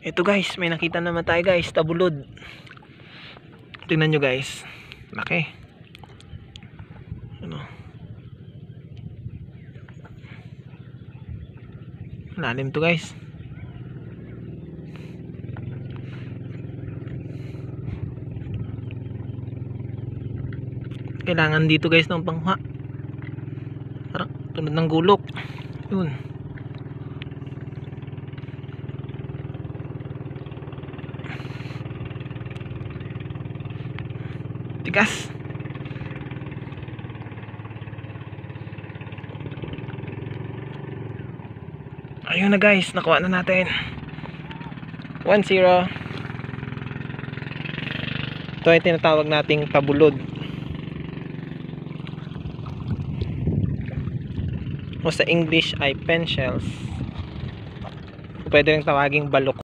Ito guys, may nakita naman tayo guys, tabulod. Tingnan nyo guys, laki. Ano? Lalim to guys. Kailangan dito guys ng pangha. Parang tulad ng gulok. Yun. Tigas. Ayun na guys, nakuha na natin. 1-0. Ito ay tinatawag nating tabulod. O sa English ay pen shells. Pwede rin tawaging balok.